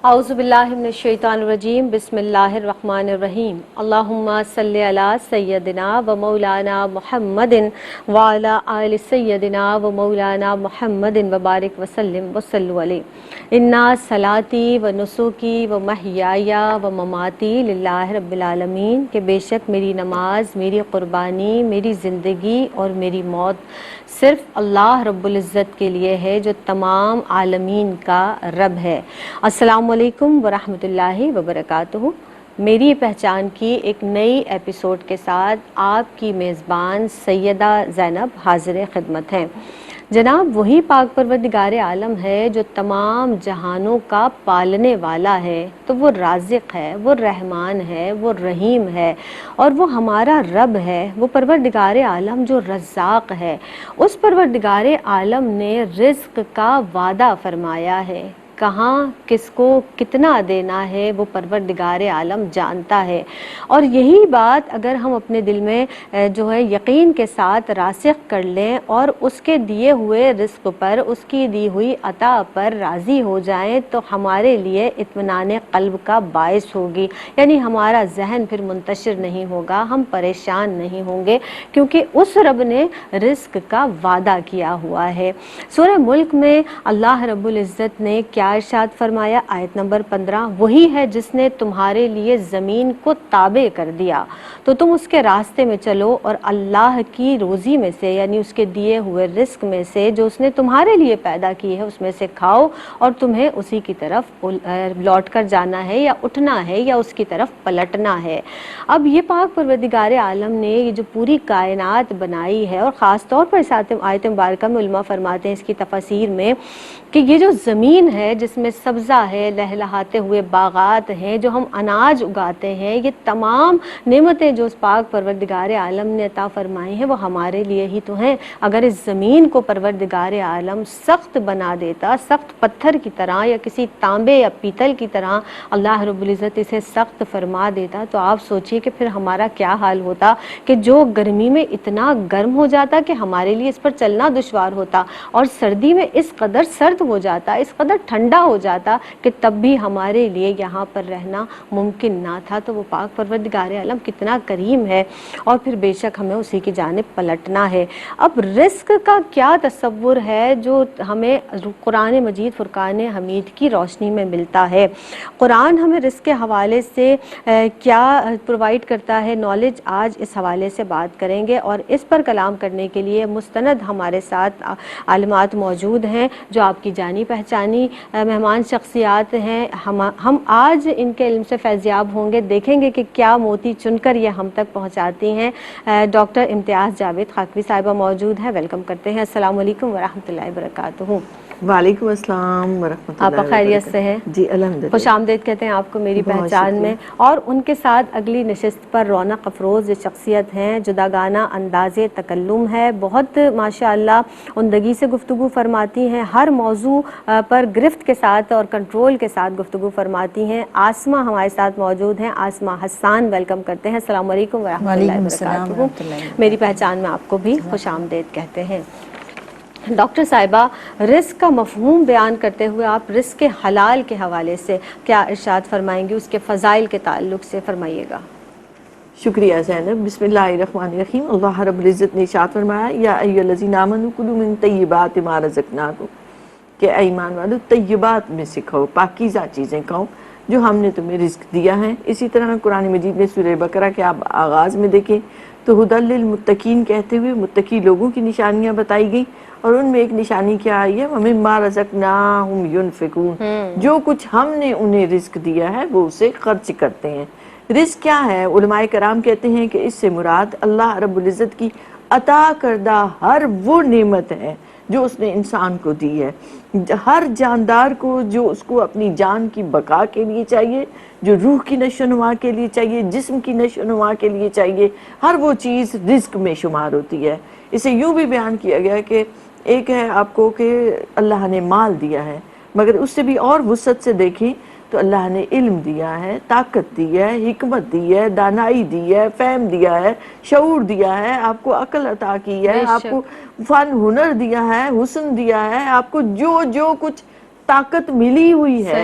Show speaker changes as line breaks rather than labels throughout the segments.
اعوذ باللہ من الشیطان الرجیم بسم اللہ الرحمن الرحیم اللہم صلی علی سیدنا و مولانا محمد وعلی آل سیدنا و مولانا محمد وبارک وسلم وصلو علیہ انا صلاتی و نسکی و محیای و مماتی للہ رب العالمین کہ بے شک میری نماز، میری قربانی، میری زندگی اور میری موت صرف اللہ رب العزت کے لیے ہے جو تمام عالمین کا رب ہے۔ السلام علیکم ورحمۃ اللہ وبرکاتہ۔ میری پہچان کی ایک نئی ایپیسوڈ کے ساتھ آپ کی میزبان سیدہ زینب حاضر خدمت ہیں۔ جناب وہی پاک پروردگار عالم ہے جو تمام جہانوں کا پالنے والا ہے، تو وہ رازق ہے، وہ رحمان ہے، وہ رحیم ہے اور وہ ہمارا رب ہے۔ وہ پروردگار عالم جو رزاق ہے، اس پروردگار عالم نے رزق کا وعدہ فرمایا ہے۔ کہاں کس کو کتنا دینا ہے وہ پروردگار عالم جانتا ہے، اور یہی بات اگر ہم اپنے دل میں جو ہے یقین کے ساتھ راسخ کر لیں اور اس کے دیے ہوئے رزق پر، اس کی دی ہوئی عطا پر راضی ہو جائیں تو ہمارے لیے اطمینان قلب کا باعث ہوگی، یعنی ہمارا ذہن پھر منتشر نہیں ہوگا، ہم پریشان نہیں ہوں گے، کیونکہ اس رب نے رزق کا وعدہ کیا ہوا ہے۔ سورہ ملک میں اللہ رب العزت نے کیا ارشاد فرمایا؟ آیت نمبر 15، وہی ہے جس نے تمہارے لیے زمین کو تابع کر دیا تو تم اس کے راستے میں چلو، اور اللہ کی روزی میں سے یعنی اس کے دیے ہوئے رزق میں سے جو اس نے تمہارے لیے پیدا کی ہے اس میں سے کھاؤ، اور تمہیں اسی کی طرف لوٹ کر جانا ہے یا اٹھنا ہے یا اس کی طرف پلٹنا ہے۔ اب یہ پاک پروردگار عالم نے یہ جو پوری کائنات بنائی ہے، اور خاص طور پر اس آیت مبارکہ میں علماء فرماتے ہیں اس کی تفاسیر میں کہ یہ جو زمین ہے جس میں سبزہ ہے، لہلہاتے ہوئے باغات ہیں، جو ہم اناج اگاتے ہیں، یہ تمام نعمتیں جو اس پاک پروردگار عالم نے عطا فرمائی ہیں وہ ہمارے لیے ہی تو ہیں۔ اگر اس زمین کو پروردگار عالم سخت بنا دیتا، سخت پتھر کی طرح یا کسی تانبے یا پیتل کی طرح اللہ رب العزت اسے سخت فرما دیتا، تو آپ سوچئے کہ پھر ہمارا کیا حال ہوتا، کہ جو گرمی میں اتنا گرم ہو جاتا کہ ہمارے لیے اس پر چلنا دشوار ہوتا، اور سردی میں اس قدر سرد ہو جاتا، اس قدر ٹھنڈا ہو جاتا کہ تب بھی ہمارے لیے یہاں پر رہنا ممکن نہ تھا۔ تو وہ پاک پروردگار عالم کتنا کریم ہے، اور پھر بے شک ہمیں اسی کی جانب پلٹنا ہے۔ اب رزق کا کیا تصور ہے جو ہمیں قرآن مجید فرقان حمید کی روشنی میں ملتا ہے؟ قرآن ہمیں رزق کے حوالے سے کیا پرووائڈ کرتا ہے نالج، آج اس حوالے سے بات کریں گے، اور اس پر کلام کرنے کے لیے مستند ہمارے ساتھ عالمات موجود ہیں جو آپ کی جانی پہچانی مہمان شخصیات ہیں۔ ہم آج ان کے علم سے فیضیاب ہوں گے، دیکھیں گے کہ کیا موتی چن کر یہ ہم تک پہنچاتی ہیں۔ ڈاکٹر امتیاز جاوید خاکوی صاحبہ موجود ہیں، ویلکم کرتے ہیں۔ السلام علیکم ورحمۃ اللہ وبرکاتہ۔
وعلیکم السلام ورحمۃ اللہ
آپ
وبرکاتہ۔
خیریت سے ہیں؟
جی الحمدللہ،
خوش آمدید کہتے ہیں آپ کو میری
بہت
پہچان
شکریہ۔
میں۔ اور ان کے ساتھ اگلی نشست پر رونق افروز شخصیت ہیں، جداگانہ انداز تکلم ہے، بہت ماشاءاللہ عمدگی سے گفتگو فرماتی ہیں، ہر موضوع پر گرفت کے ساتھ اور کنٹرول کے ساتھ گفتگو فرماتی ہیں۔ آسمہ ہمارے ساتھ موجود ہیں، آسمہ حسان، ویلکم کرتے ہیں۔ السلام علیکم ورحمۃ اللہ وبرکاتہ۔ میری پہچان میں آپ کو بھی خوش آمدید کہتے ہیں۔ ڈاکٹر صاحبہ، رزق کا مفہوم بیان کرتے ہوئے آپ رزق حلال کے حوالے سے کیا ارشاد فرمائیں گے، اس کے فضائل کے تعلق سے فرمائیے گا۔
شکریہ زینب۔ بسم اللہ الرحمن الرحیم۔ اللہ رب العزت نے ارشاد فرمایا، یا ایھا الذین آمنوا کلوا من طیبات ما رزقناکم، کہ اے ایمان والو طیبات میں سے کھاؤ، پاکیزہ چیزیں کھاؤ جو ہم نے تمہیں رزق دیا ہے۔ اسی طرح قرآن مجید میں سورہ بقرہ کے آپ آغاز میں دیکھیں تو ھدی للمتقین کہتے ہوئے متقی لوگوں کی نشانیاں بتائی گئی، اور ان میں ایک نشانی کیا آئی ہے؟ وَمِمَّا رَزَقْنَاهُمْ يُنْفِقُونَ، جو کچھ ہم نے انہیں رزق دیا ہے وہ اسے خرچ کرتے ہیں۔ رزق کیا ہے؟ علماء کرام کہتے ہیں کہ اس سے مراد اللہ رب العزت کی عطا کردہ ہر وہ نعمت ہے جو اس نے انسان کو دی ہے، ہر جاندار کو، جو اس کو اپنی جان کی بقا کے لیے چاہیے، جو روح کی نشو و نما کے لیے چاہیے، جسم کی نشو و نما کے لیے چاہیے، ہر وہ چیز رزق میں شمار ہوتی ہے۔ اسے یوں بھی بیان کیا گیا کہ ایک ہے آپ کو کہ اللہ نے مال دیا ہے، مگر اس سے بھی اور وسعت سے دیکھیں تو اللہ نے علم دیا ہے، طاقت دی ہے، حکمت دی ہے، دانائی دی ہے، فہم دیا ہے، شعور دیا ہے، آپ کو عقل عطا کی ہے، آپ کو فن ہنر دیا ہے، حسن دیا ہے، آپ کو جو جو کچھ طاقت ملی ہوئی ہے،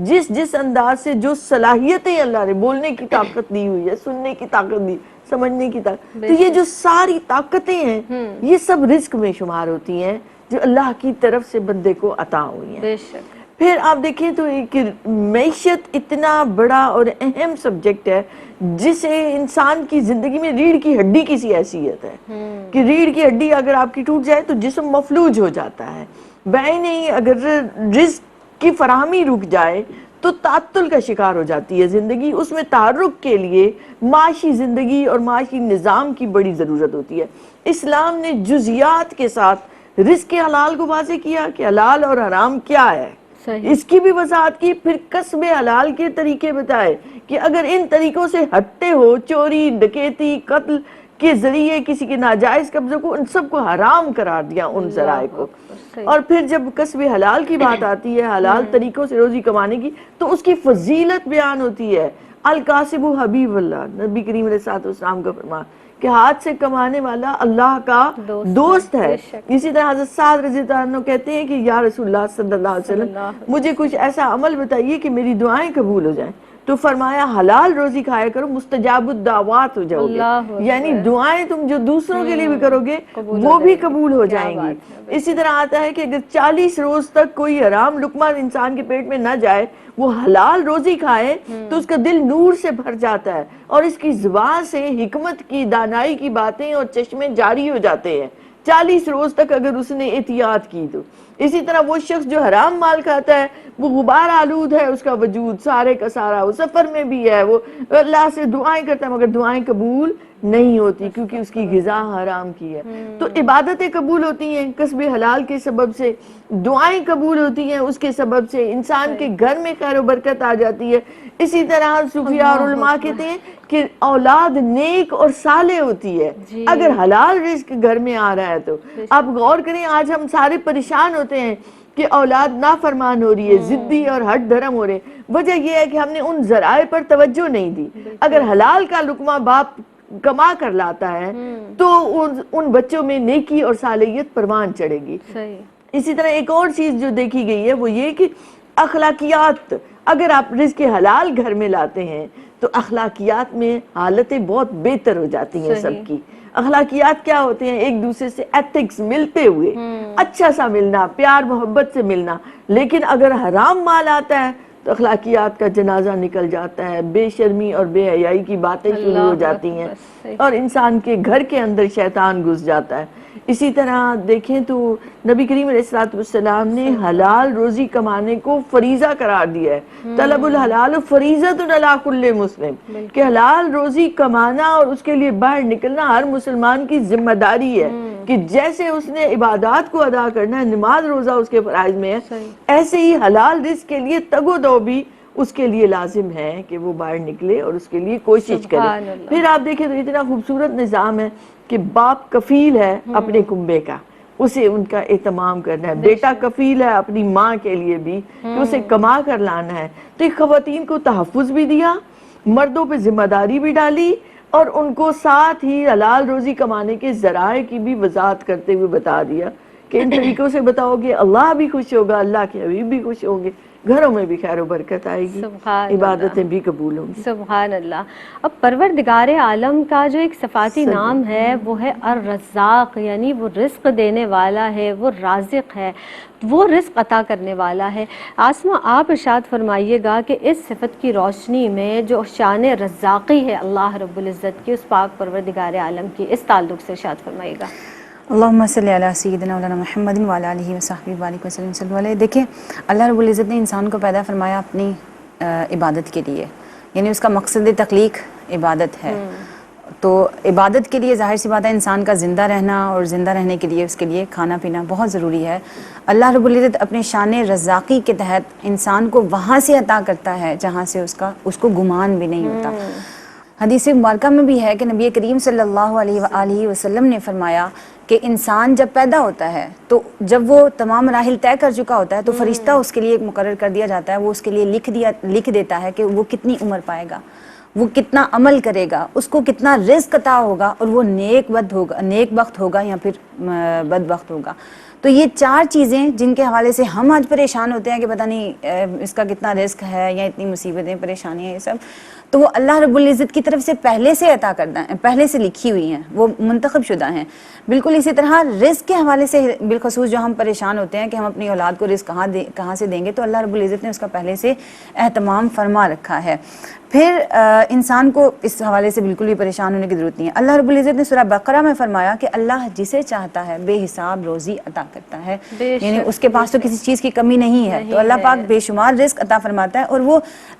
جس انداز سے جو صلاحیتیں اللہ نے بولنے کی طاقت دی ہوئی ہے، سننے کی طاقت دی، سمجھنے کی طاقت، تو یہ جو ساری طاقتیں ہیں یہ سب رزق میں شمار ہوتی ہیں جو اللہ کی طرف سے بندے کو عطا ہوئی ہیں۔
بے شک۔
پھر آپ دیکھیں تو کہ معیشت اتنا بڑا اور اہم سبجیکٹ ہے جسے انسان کی زندگی میں ریڑھ کی ہڈی کی سی حیثیت ہے کہ ریڑھ کی ہڈی اگر آپ کی ٹوٹ جائے تو جسم مفلوج ہو جاتا ہے، بعین ہی اگر رزق کی فراہمی رک جائے تو تعطل کا شکار ہو جاتی ہے زندگی۔ اس میں تحرک کے لیے معاشی زندگی اور معاشی نظام کی بڑی ضرورت ہوتی ہے۔ اسلام نے جزیات کے ساتھ رزق حلال کو واضح کیا کہ حلال اور حرام کیا ہے، اس کی بھی وضاحت کی، پھر کسب حلال کے طریقے بتائے کہ اگر ان طریقوں سے ہٹتے ہو، چوری، ڈکیتی، قتل کے ذریعے کسی کے ناجائز قبضوں کو، ان سب کو حرام قرار دیا ان ذرائع کو۔ اور پھر جب کسب حلال کی بات آتی ہے، حلال طریقوں سے روزی کمانے کی، تو اس کی فضیلت بیان ہوتی ہے۔ القاسب حبیب اللہ، نبی کریم علیہ السلام کا فرمان کہ ہاتھ سے کمانے والا اللہ کا دوست ہے۔ اسی طرح حضرت سعد رضی اللہ عنہ کہتے ہیں کہ یا رسول اللہ صلی اللہ علیہ وسلم مجھے کچھ ایسا عمل بتائیے کہ میری دعائیں قبول ہو جائیں، تو فرمایا حلال روزی کھایا کرو، مستجاب الدعوات ہو جاؤ گے، یعنی دعائیں تم جو دوسروں کے لیے بھی کرو گے وہ بھی قبول ہو جائیں گی۔ اسی طرح آتا ہے کہ اگر 40 روز تک کوئی حرام لقمہ انسان کے پیٹ میں نہ جائے، وہ حلال روزی کھائے تو اس کا دل نور سے بھر جاتا ہے اور اس کی زبان سے حکمت کی، دانائی کی باتیں اور چشمے جاری ہو جاتے ہیں 40 روز تک اگر اس نے احتیاط کی تو۔ اسی طرح وہ شخص جو حرام مال کھاتا ہے وہ غبار آلود ہے اس کا وجود، سارے کا سارا، وہ سفر میں بھی ہے، وہ اللہ سے دعائیں کرتا ہے مگر دعائیں قبول نہیں ہوتی کیونکہ اس کی غذا حرام کی ہے۔ تو عبادتیں قبول ہوتی ہیں کسب حلال کے سبب سے، دعائیں قبول ہوتی ہیں اس کے سبب سے، انسان کے گھر میں خیر و برکت آ جاتی ہے۔ اسی طرح صوفیاء اور علماء کہتے ہیں کہ اولاد نیک اور صالح ہوتی ہے اگر حلال رزق گھر میں آ رہا ہے تو۔ آپ غور کریں، آج ہم سارے پریشان ہوتے ہیں کہ اولاد نافرمان ہو رہی ہے، ضدی اور ہٹ دھرم ہو رہے ہیں۔ وجہ یہ ہے کہ ہم نے ان ذرائع پر توجہ نہیں دی۔ اگر حلال کا لقمہ باپ کما کر لاتا ہے تو ان بچوں میں نیکی اور صالحیت پروان چڑھے گی۔ اسی طرح ایک اور چیز جو دیکھی گئی ہے وہ یہ کہ اخلاقیات، اگر آپ رزق حلال گھر میں لاتے ہیں تو اخلاقیات میں حالتیں بہت بہتر ہو جاتی ہیں سب کی۔ اخلاقیات کیا ہوتے ہیں؟ ایک دوسرے سے ایتھکس، ملتے ہوئے اچھا سا ملنا، پیار محبت سے ملنا۔ لیکن اگر حرام مال آتا ہے تو اخلاقیات کا جنازہ نکل جاتا ہے، بے شرمی اور بے حیائی کی باتیں شروع ہو جاتی ہیں اور انسان کے گھر کے اندر شیطان گھس جاتا ہے۔ اسی طرح دیکھیں تو نبی کریم علیہ السلام نے حلال روزی کمانے کو فریضہ قرار دیا ہے۔ طلب الحلال فریضۃ علی کل مسلم، کہ حلال روزی کمانا اور اس کے لیے باہر نکلنا ہر مسلمان کی ذمہ داری ہے کہ جیسے اس نے عبادات کو ادا کرنا ہے، نماز روزہ اس کے فرائض میں ہے، ایسے ہی حلال رزق کے لیے تگ و دو بھی اس کے لیے لازم ہے کہ وہ باہر نکلے اور اس کے لیے کوشش کرے۔ پھر آپ دیکھیں تو اتنا خوبصورت نظام ہے کہ باپ کفیل ہے اپنے کنبے کا، اسے ان کا اہتمام کرنا ہے، بیٹا کفیل ہے اپنی ماں کے لیے بھی کہ اسے کما کر لانا ہے۔ تو ایک خواتین کو تحفظ بھی دیا، مردوں پہ ذمہ داری بھی ڈالی اور ان کو ساتھ ہی حلال روزی کمانے کے ذرائع کی بھی وضاحت کرتے ہوئے بتا دیا کہ ان طریقوں سے بتاؤ گے اللہ بھی خوش ہوگا، اللہ کے حبیب بھی خوش ہوں گے، گھروں میں بھی خیر و برکت آئے گی، عبادتیں بھی قبول ہوں گی۔
سبحان اللہ۔ اب پروردگار عالم کا جو ایک صفاتی نام ہے وہ ہے الرزاق، یعنی وہ رزق دینے والا ہے، وہ رازق ہے، وہ رزق عطا کرنے والا ہے۔ آسمہ آپ ارشاد فرمائیے گا کہ اس صفت کی روشنی میں جو شان رزاقی ہے اللہ رب العزت کی، اس پاک پروردگار عالم کی، اس تعلق سے ارشاد فرمائیے گا۔
اللہم صلی علی سیدنا مولانا محمد وعلی آلہ وصحبہ وبارک وسلم صلی اللہ علیہ۔ دیکھیں اللہ رب العزت نے انسان کو پیدا فرمایا اپنی عبادت کے لیے، یعنی اس کا مقصد تخلیق عبادت ہے۔ تو عبادت کے لیے ظاہر سی بات ہے انسان کا زندہ رہنا، اور زندہ رہنے کے لیے اس کے لیے کھانا پینا بہت ضروری ہے۔ اللہ رب العزت اپنے شان رزاقی کے تحت انسان کو وہاں سے عطا کرتا ہے جہاں سے اس کو گمان بھی نہیں ہوتا۔ حدیث مبارکہ میں بھی ہے کہ نبی کریم صلی اللہ علیہ وآلہ وسلم نے فرمایا کہ انسان جب پیدا ہوتا ہے تو جب وہ تمام مراحل طے کر چکا ہوتا ہے تو فرشتہ اس کے لیے مقرر کر دیا جاتا ہے، وہ اس کے لیے لکھ دیتا ہے کہ وہ کتنی عمر پائے گا۔ وہ کتنا عمل کرے گا، اس کو کتنا رزق عطا ہوگا، اور وہ نیک وقت ہوگا یا پھر بد وقت ہوگا. تو یہ 4 چیزیں جن کے حوالے سے ہم آج پریشان ہوتے ہیں کہ پتہ نہیں اس کا کتنا رزق ہے یا اتنی مصیبتیں پریشانیاں یہ سب، تو وہ اللہ رب العزت کی طرف سے پہلے سے عطا کردہ ہیں، پہلے سے لکھی ہوئی ہیں، وہ منتخب شدہ ہیں. بالکل اسی طرح رزق کے حوالے سے بالخصوص جو ہم پریشان ہوتے ہیں کہ ہم اپنی اولاد کو رزق کہاں سے دیں گے، تو اللہ رب العزت نے اس کا پہلے سے اہتمام فرما رکھا ہے. پھر انسان کو اس حوالے سے بالکل بھی پریشان ہونے کی ضرورت نہیں ہے. اللہ رب العزت نے سورہ بقرہ میں فرمایا کہ اللہ جسے چاہتا ہے بے حساب روزی عطا کرتا ہے، یعنی اس کے پاس تو کسی چیز کی کمی نہیں ہے. تو اللہ پاک بے شمار رزق عطا فرماتا ہے، اور وہ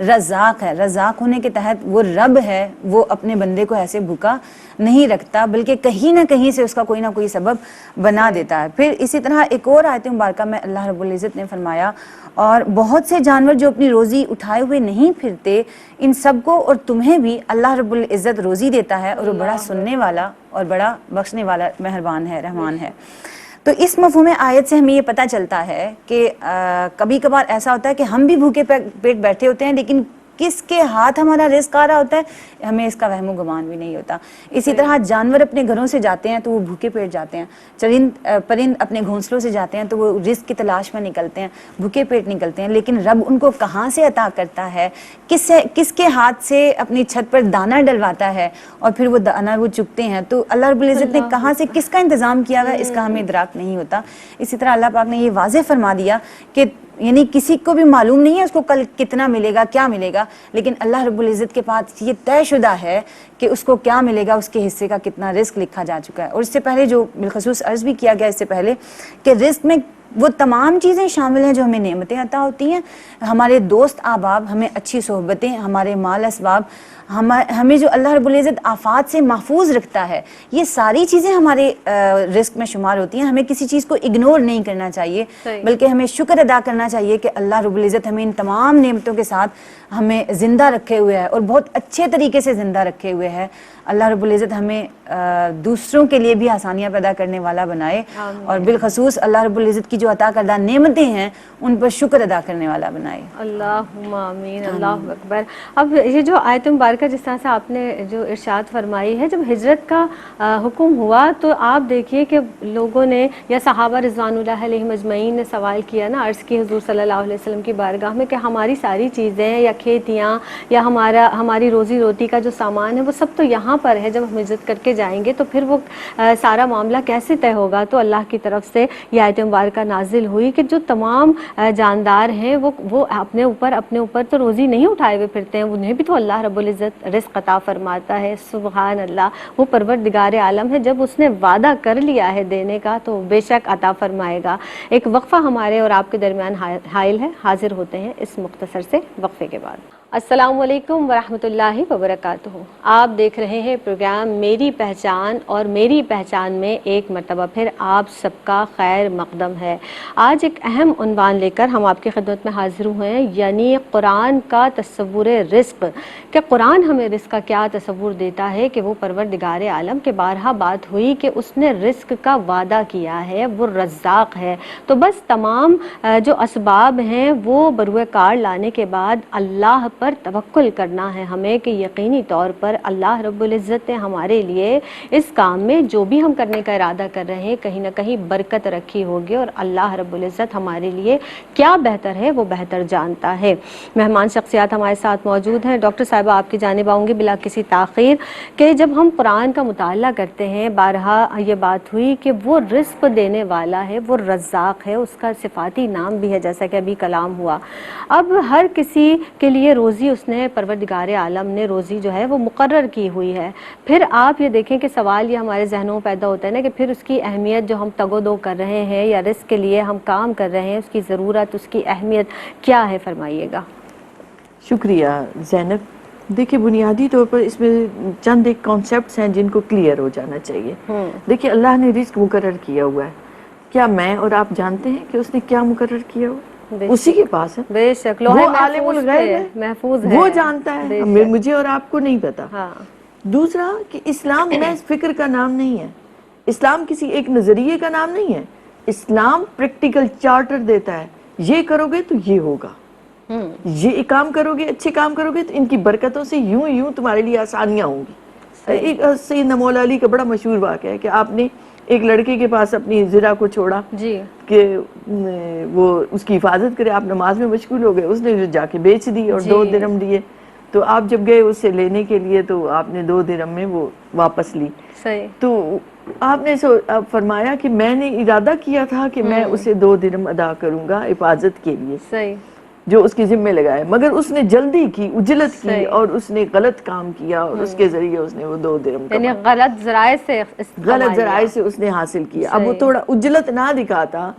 رزاق ہے. رزاق ہونے کے تحت وہ رب ہے، وہ اپنے بندے کو ایسے بھوکا نہیں رکھتا بلکہ کہیں نہ کہیں سے اس کا کوئی نہ کوئی سبب بنا دیتا ہے. پھر اسی طرح ایک اور آیت مبارکہ میں اللہ رب العزت نے فرمایا، اور بہت سے جانور جو اپنی روزی اٹھائے ہوئے نہیں پھرتے، ان سب کو اور تمہیں بھی اللہ رب العزت روزی دیتا ہے، اور وہ بڑا سننے والا اور بڑا بخشنے والا مہربان ہے، رحمان ہے. تو اس مفہوم آیت سے ہمیں یہ پتہ چلتا ہے کہ کبھی کبھار ایسا ہوتا ہے کہ ہم بھی بھوکے پیٹ بیٹھے ہوتے ہیں، لیکن کس کے ہاتھ ہمارا رزق آ رہا ہوتا ہے ہمیں اس کا وہم و گمان بھی نہیں ہوتا. اسی طرح جانور اپنے گھروں سے جاتے ہیں تو وہ بھوکے پیٹ جاتے ہیں، پرند اپنے گھونسلوں سے جاتے ہیں تو وہ رزق کی تلاش میں نکلتے ہیں، بھوکے پیٹ نکلتے ہیں. لیکن رب ان کو کہاں سے عطا کرتا ہے، کس کے ہاتھ سے اپنی چھت پر دانہ ڈلواتا ہے اور پھر وہ دانہ وہ چگتے ہیں، تو اللہ رب العزت نے کہاں سے کس کا انتظام کیا ہوا ہے اس کا ہمیں ادراک نہیں ہوتا. اسی طرح اللہ پاک نے یہ واضح فرما دیا کہ یعنی کسی کو بھی معلوم نہیں ہے اس کو کل کتنا ملے گا، کیا ملے گا، لیکن اللہ رب العزت کے پاس یہ طے شدہ ہے کہ اس کو کیا ملے گا، اس کے حصے کا کتنا رزق لکھا جا چکا ہے. اور اس سے پہلے جو بالخصوص عرض بھی کیا گیا اس سے پہلے کہ رزق میں وہ تمام چیزیں شامل ہیں جو ہمیں نعمتیں عطا ہوتی ہیں، ہمارے دوست احباب، ہمیں اچھی صحبتیں، ہمارے مال اسباب، ہمیں جو اللہ رب العزت آفات سے محفوظ رکھتا ہے، یہ ساری چیزیں ہمارے رزق میں شمار ہوتی ہیں. ہمیں کسی چیز کو اگنور نہیں کرنا چاہیے بلکہ ہمیں شکر ادا کرنا چاہیے کہ اللہ رب العزت ہمیں ان تمام نعمتوں کے ساتھ ہمیں زندہ رکھے ہوئے ہے اور بہت اچھے طریقے سے زندہ رکھے ہوئے ہے. اللہ رب العزت ہمیں دوسروں کے لیے بھی آسانیاں پیدا کرنے والا بنائے، اور بالخصوص اللہ رب العزت کی جو عطا کردہ نعمتیں ہیں ان پر شکر ادا کرنے والا بنائے.
اللہم آمین. اللہ اکبر. اب یہ جو آیت مبارکہ جس طرح سے آپ نے جو ارشاد فرمائی ہے، جب ہجرت کا حکم ہوا تو آپ دیکھیے کہ لوگوں نے یا صحابہ رضوان اللہ علیہم اجمعین نے سوال کیا نا، عرض کی حضور صلی اللہ علیہ وسلم کی بارگاہ میں کہ ہماری ساری چیزیں یا کھیتیاں یا ہماری روزی روٹی کا جو سامان ہے وہ سب تو یہاں پر ہے، جب ہم ہجرت کر کے جائیں گے تو پھر وہ سارا معاملہ کیسے طے ہوگا؟ تو اللہ کی طرف سے یہ آیت مبارکہ نازل ہوئی کہ جو تمام جاندار ہیں وہ اپنے اوپر تو روزی نہیں اٹھائے ہوئے پھرتے ہیں، انہیں بھی تو اللہ رب العزت رزق عطا فرماتا ہے. سبحان اللہ. وہ پروردگار عالم ہے، جب اس نے وعدہ کر لیا ہے دینے کا تو بے شک عطا فرمائے گا. ایک وقفہ ہمارے اور آپ کے درمیان حائل ہے، حاضر ہوتے ہیں اس مختصر سے وقفے کے بعد. السلام علیکم ورحمۃ اللہ وبرکاتہ. آپ دیکھ رہے ہیں پروگرام میری پہچان، اور میری پہچان میں ایک مرتبہ پھر آپ سب کا خیر مقدم ہے. آج ایک اہم عنوان لے کر ہم آپ کی خدمت میں حاضر ہوئے ہیں، یعنی قرآن کا تصور رزق، کہ قرآن ہمیں رزق کا کیا تصور دیتا ہے کہ وہ پروردگار عالم کے بارہا بات ہوئی کہ اس نے رزق کا وعدہ کیا ہے، وہ رزاق ہے. تو بس تمام جو اسباب ہیں وہ بروئے کار لانے کے بعد اللہ پر توکل کرنا ہے ہمیں کہ یقینی طور پر اللہ رب العزت نے ہمارے لیے اس کام میں جو بھی ہم کرنے کا ارادہ کر رہے ہیں کہیں نہ کہیں برکت رکھی ہوگی، اور اللہ رب العزت ہمارے لیے کیا بہتر ہے وہ بہتر جانتا ہے. مہمان شخصیات ہمارے ساتھ موجود ہیں. ڈاکٹر صاحبہ آپ کی جانب آؤں گی بلا کسی تاخیر کہ جب ہم قرآن کا مطالعہ کرتے ہیں بارہا یہ بات ہوئی کہ وہ رزق دینے والا ہے، وہ رزاق ہے، اس کا صفاتی نام بھی ہے جیسا کہ ابھی کلام ہوا. اب ہر کسی کے لیے روزی اس نے پروردگار عالم نے روزی جو ہے وہ مقرر کی ہوئی ہے. پھر آپ یہ دیکھیں کہ سوال یہ ہمارے ذہنوں میں پیدا ہوتا ہے نا کہ پھر اس کی اہمیت جو ہم تگ و دو کر رہے ہیں یا رزق کے لیے ہم کام کر رہے ہیں، اس کی ضرورت، اس کی اہمیت کیا ہے؟ فرمائیے گا.
شکریہ زینب. دیکھیں بنیادی طور پر اس میں چند ایک کانسیپٹس ہیں جن کو کلیئر ہو جانا چاہیے. دیکھیں اللہ نے رزق مقرر کیا ہوا ہے. کیا میں اور آپ جانتے ہیں کہ اس نے کیا مقرر کیا ہوا؟ اسی کے پاس ہے.
بے شک
وہ عالم الغیب ہے،
محفوظ ہے،
وہ جانتا ہے، مجھے اور آپ کو نہیں پتا. دوسرا کہ اسلام محض فکر کا نام نہیں ہے، اسلام کسی ایک نظریے کا نام نہیں ہے. اسلام پریکٹیکل چارٹر دیتا ہے، یہ کرو گے تو یہ ہوگا. یہ ایک کام کرو گے، اچھے کام کرو گے تو ان کی برکتوں سے یوں یوں تمہارے لیے آسانیاں ہوں گی۔ ایک سیدنا مولا علی کا بڑا مشہور واقعہ ہے کہ آپ نے ایک لڑکے کے پاس اپنی زرہ کو چھوڑا کہ وہ اس کی حفاظت کرے، آپ نماز میں مشغول ہو گئے، اس نے جا کے بیچ دی اور 2 درہم دیے، تو آپ جب گئے اسے لینے کے لیے تو آپ نے 2 درہم میں وہ واپس لی۔ تو آپ نے فرمایا کہ میں نے ارادہ کیا تھا کہ میں اسے 2 درہم ادا کروں گا حفاظت کے لیے جو اس کی ذمہ لگائے، مگر اس نے جلدی کی، عجلت کی اور اس نے غلط کام کیا اور اس کے ذریعے اس نے وہ 2 درہم
یعنی غلط ذرائع
سے اس نے حاصل کیا۔ اب وہ تھوڑا عجلت نہ دکھاتا،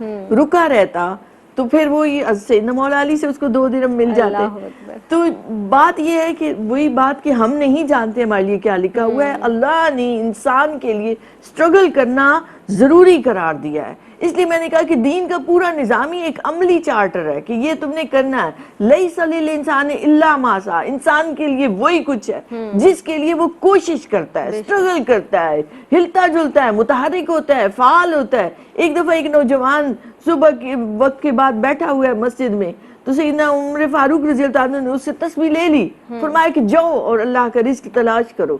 رکا رہتا تو پھر وہی سیدنا مولا علی سے اس کو 2 درہم مل جاتے۔ تو بات یہ ہے کہ وہی بات کہ ہم نہیں جانتے ہمارے لیے کیا لکھا ہوا ہے، اللہ نے انسان کے لیے اسٹرگل کرنا ضروری قرار دیا ہے۔ اس لیے میں نے کہا کہ دین کا پورا نظام ہی ایک عملی چارٹر ہے کہ یہ تم نے کرنا ہے۔ لیس للانسان الا ما سعی، انسان کے لیے وہی کچھ ہے جس کے لیے وہ کوشش کرتا ہے، اسٹرگل کرتا ہے، ہلتا جلتا ہے، متحرک ہوتا ہے، فعال ہوتا ہے۔ ایک دفعہ ایک نوجوان صبح کے وقت کے بعد بیٹھا ہوا ہے مسجد میں، تو سیدنا عمر فاروق رضی اللہ عنہ نے اس سے تسبیح لے لی، فرمایا کہ جاؤ اور اللہ کا رزق تلاش کرو۔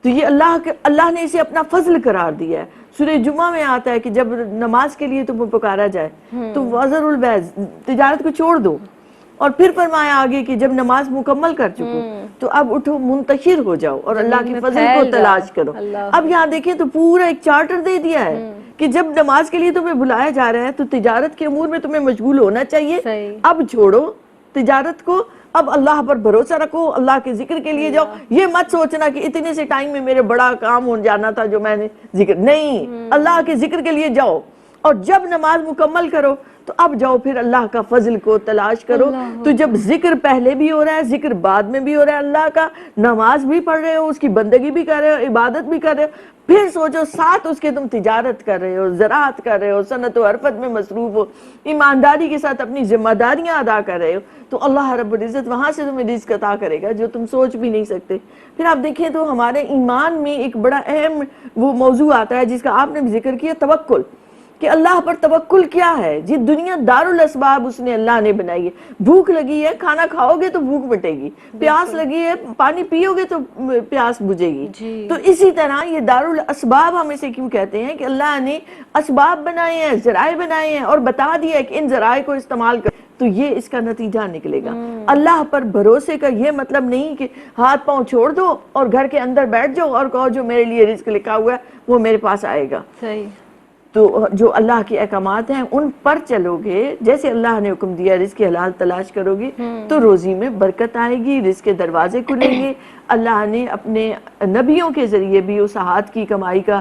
تو یہ اللہ نے اسے اپنا فضل قرار دیا ہے۔ سورہ جمعہ میں آتا ہے کہ جب نماز کے لیے تمہیں پکارا جائے تو وزر البیض، تجارت کو چھوڑ دو، اور پھر فرمایا آگے کہ جب نماز مکمل کر چکو تو اب اٹھو، منتشر ہو جاؤ اور اللہ کے فضل کو تلاش کرو۔ اب یہاں دیکھیں تو پورا ایک چارٹر دے دیا ہے کہ جب نماز کے لیے تمہیں بلایا جا رہا ہے تو تجارت کے امور میں تمہیں مشغول ہونا چاہیے، اب چھوڑو تجارت کو، اب اللہ پر بھروسہ رکھو، اللہ کے ذکر کے لیے جاؤ۔ یہ مت سوچنا کہ اتنے سے ٹائم میں میرے بڑا کام ہو جانا تھا جو میں نے ذکر، نہیں، اللہ کے ذکر کے لیے جاؤ، اور جب نماز مکمل کرو تو اب جاؤ پھر اللہ کا فضل کو تلاش کرو۔ تو جب ذکر پہلے بھی ہو رہا ہے، ذکر بعد میں بھی ہو رہا ہے اللہ کا، نماز بھی پڑھ رہے ہو، اس کی بندگی بھی کر رہے ہو، عبادت بھی کر رہے ہو، پھر سوچو ساتھ اس کے تم تجارت کر رہے ہو، زراعت کر رہے ہو، صنعت و حرفت میں مصروف ہو، ایمانداری کے ساتھ اپنی ذمہ داریاں ادا کر رہے ہو، تو اللہ رب العزت وہاں سے تمہیں رزق عطا کرے گا جو تم سوچ بھی نہیں سکتے۔ پھر آپ دیکھیں تو ہمارے ایمان میں ایک بڑا اہم وہ موضوع آتا ہے جس کا آپ نے بھی ذکر کیا، توکل، کہ اللہ پر توکل کیا ہے؟ جی دنیا دار الاسباب اس نے اللہ نے بنائی ہے۔ بھوک لگی ہے، کھانا کھاؤ گے تو بھوک مٹے گی، پیاس لگی ہے، پانی پیو گے تو پیاس بجھے گی۔ تو اسی طرح یہ دار الاسباب ہم اسے کیوں کہتے ہیں کہ اللہ نے اسباب بنائے ہیں، ذرائع بنائے ہیں، اور بتا دیا ہے کہ ان ذرائع کو استعمال کر، تو یہ اس کا نتیجہ نکلے گا۔ اللہ پر بھروسے کا یہ مطلب نہیں کہ ہاتھ پاؤں چھوڑ دو اور گھر کے اندر بیٹھ جاؤ اور کہو جو میرے لیے رزق لکھا ہوا ہے وہ میرے پاس آئے گا۔ تو جو اللہ کے احکامات ہیں ان پر چلو گے، جیسے اللہ نے حکم دیا رزق حلال تلاش کرو گے تو روزی میں برکت آئے گی، رزق کے دروازے کھلیں گے۔ اللہ نے اپنے نبیوں کے ذریعے بھی اس ہاتھ کی کمائی کا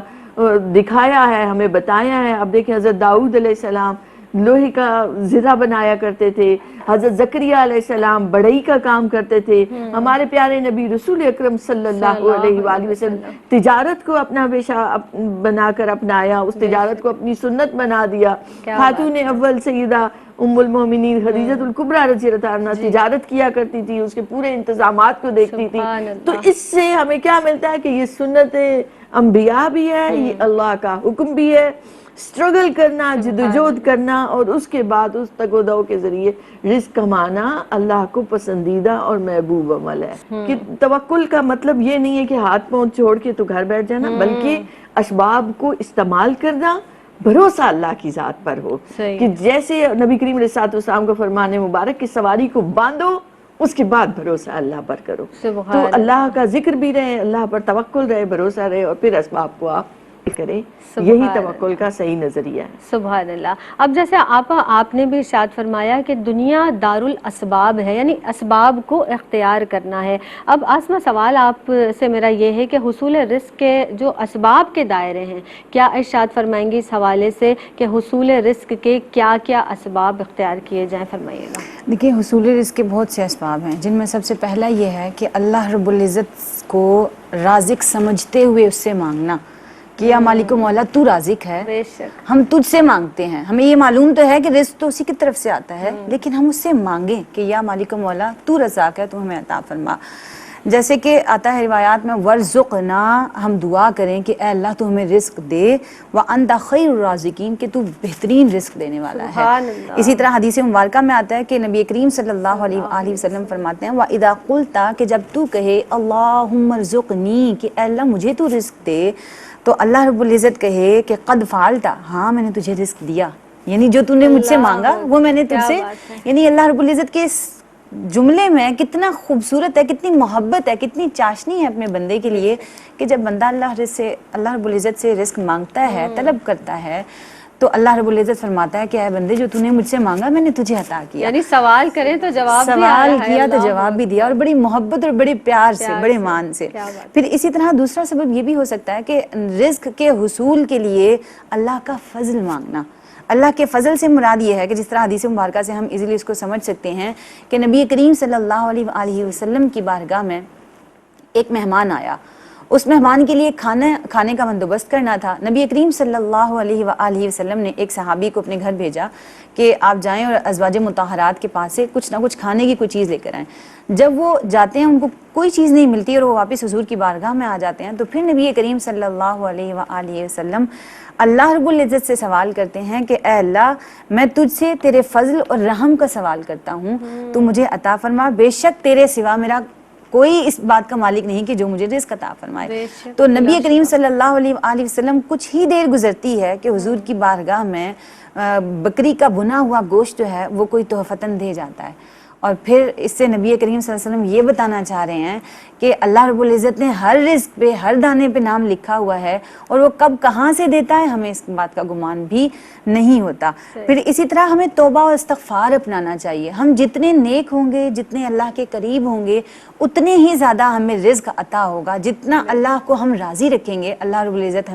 دکھایا ہے، ہمیں بتایا ہے۔ اب دیکھیں حضرت داؤد علیہ السلام لوہے کا زرہ بنایا کرتے تھے، حضرت زکریا علیہ السلام بڑھئی کا کام کرتے تھے، ہمارے پیارے نبی رسول اکرم صلی اللہ علیہ وآلہ وسلم تجارت کو اپنا پیشہ بنا کر اپنایا، اس تجارت کو اپنی سنت بنا دیا۔ خاتون اول سیدہ ام المومنین خدیجہ الکبریٰ رضی اللہ عنہا تجارت کیا کرتی تھی، اس کے پورے انتظامات کو دیکھتی تھی۔ تو اس سے ہمیں کیا ملتا ہے کہ یہ سنت انبیاء بھی ہے، یہ اللہ کا حکم بھی ہے، اسٹرگل کرنا، جدوجہد کرنا، اور اس کے بعد اس تگ و دو کے ذریعے رزق کمانا اللہ کو پسندیدہ اور محبوب عمل ہے۔ کہ توکل کا مطلب یہ نہیں ہے کہ ہاتھ پاؤں چھوڑ کے تو گھر بیٹھ جانا، بلکہ اسباب کو استعمال کرنا، بھروسہ اللہ کی ذات پر ہو، کہ جیسے نبی کریم علیہ السلام کا فرمان مبارک کہ سواری کو باندھو، اس کے بعد بھروسہ اللہ پر کرو۔ تو اللہ کا ذکر بھی رہے، اللہ پر توکل رہے، بھروسہ رہے، اور پھر اسباب کو آپ کریں، یہی توکل کا صحیح نظریہ ہے۔
سبحان اللہ۔ اب جیسے آپ نے بھی ارشاد فرمایا کہ دنیا دار الاسباب ہے، یعنی اسباب کو اختیار کرنا ہے۔ اب آسما سوال آپ سے میرا یہ ہے کہ حصول رزق کے جو اسباب کے دائرے ہیں، کیا ارشاد فرمائیں گے اس حوالے سے کہ حصول رزق کے کیا کیا اسباب اختیار کیے جائیں؟ فرمائیے گا۔
دیکھیں حصول رزق کے بہت سے اسباب ہیں، جن میں سب سے پہلا یہ ہے کہ اللہ رب العزت کو رازق سمجھتے ہوئے اس سے مانگنا کہ یا مالک و مولا تو رازق ہے، ہم تجھ سے مانگتے ہیں، ہمیں یہ معلوم تو ہے کہ رزق تو اسی کی طرف سے آتا ہے، لیکن ہم اس سے مانگیں کہ یا مالک و مولا تو رزاق ہے، تو ہمیں عطا فرما۔ جیسے کہ آتا ہے روایات میں ورزقنا، ہم دعا کریں کہ اے اللہ تو ہمیں رزق دے، وانت خیر الرازقین، کہ تو بہترین رزق دینے والا ہے.
سبحان اللہ.
اسی طرح حدیث مبارکہ میں آتا ہے کہ نبی کریم صلی اللہ علیہ وآلہ وسلم فرماتے ہیں وَإِذَا قُلْتَ، کہ جب تو کہے اللہم ارزقنی، کہ اے اللہ مجھے تو رزق دے، تو اللہ رب العزت کہے کہ قد فعلت، ہاں میں نے تجھے رزق دیا، یعنی جو تو نے مجھ سے مانگا وہ میں نے تجھ سے. یعنی اللہ رب العزت کے اس جملے میں کتنا خوبصورت ہے، کتنی محبت ہے، کتنی چاشنی ہے اپنے بندے کے لیے کہ جب بندہ اللہ رب العزت سے رزق مانگتا ہے، طلب کرتا ہے، تو اللہ رب العزت فرماتا ہے کہ اے بندے جو تو نے مجھ سے مانگا میں نے تجھے عطا کیا.
یعنی سوال کریں تو جواب بھی آ
سوال
رہا ہے،
کیا تو
اللہ
جواب بھی دیا، اور بڑی محبت اور بڑے پیار سے، بڑے مان سے. پھر اسی طرح دوسرا سبب یہ بھی ہو سکتا ہے کہ رزق کے حصول کے لیے اللہ کا فضل مانگنا. اللہ کے فضل سے مراد یہ ہے کہ جس طرح حدیث مبارکہ سے ہم ایزیلی اس کو سمجھ سکتے ہیں کہ نبی کریم صلی اللہ علیہ وآلہ وسلم کی بارگاہ میں ایک مہمان آیا، اس مہمان کے لیے کھانے کا بندوبست کرنا تھا. نبی کریم صلی اللہ علیہ وآلہ وسلم نے ایک صحابی کو اپنے گھر بھیجا کہ آپ جائیں اور ازواج مطہرات کے پاس سے کچھ نہ کچھ کھانے کی کوئی چیز لے کر آئیں. جب وہ جاتے ہیں ان کو کوئی چیز نہیں ملتی اور وہ واپس حضور کی بارگاہ میں آ جاتے ہیں، تو پھر نبی کریم صلی اللہ علیہ وآلہ وسلم اللہ رب العزت سے سوال کرتے ہیں کہ اے اللہ میں تجھ سے تیرے فضل اور رحم کا سوال کرتا ہوں، تو مجھے عطا فرما، بے شک تیرے سوا میرا کوئی اس بات کا مالک نہیں کہ جو مجھے رزق عطا فرمائے. تو نبی کریم صلی اللہ علیہ وآلہ وسلم کچھ ہی دیر گزرتی ہے کہ حضور کی بارگاہ میں بکری کا بنا ہوا گوشت جو ہے وہ کوئی تحفتاً دے جاتا ہے. اور پھر اس سے نبی کریم صلی اللہ علیہ وسلم یہ بتانا چاہ رہے ہیں کہ اللہ رب العزت نے ہر رزق پہ، ہر دانے پہ نام لکھا ہوا ہے، اور وہ کب کہاں سے دیتا ہے ہمیں اس بات کا گمان بھی نہیں ہوتا. پھر اسی طرح ہمیں توبہ و استغفار اپنانا چاہیے. ہم جتنے نیک ہوں گے، جتنے اللہ کے قریب ہوں گے، اتنے ہی زیادہ ہمیں رزق عطا ہوگا. جتنا اللہ کو ہم راضی رکھیں گے، اللہ رب العزت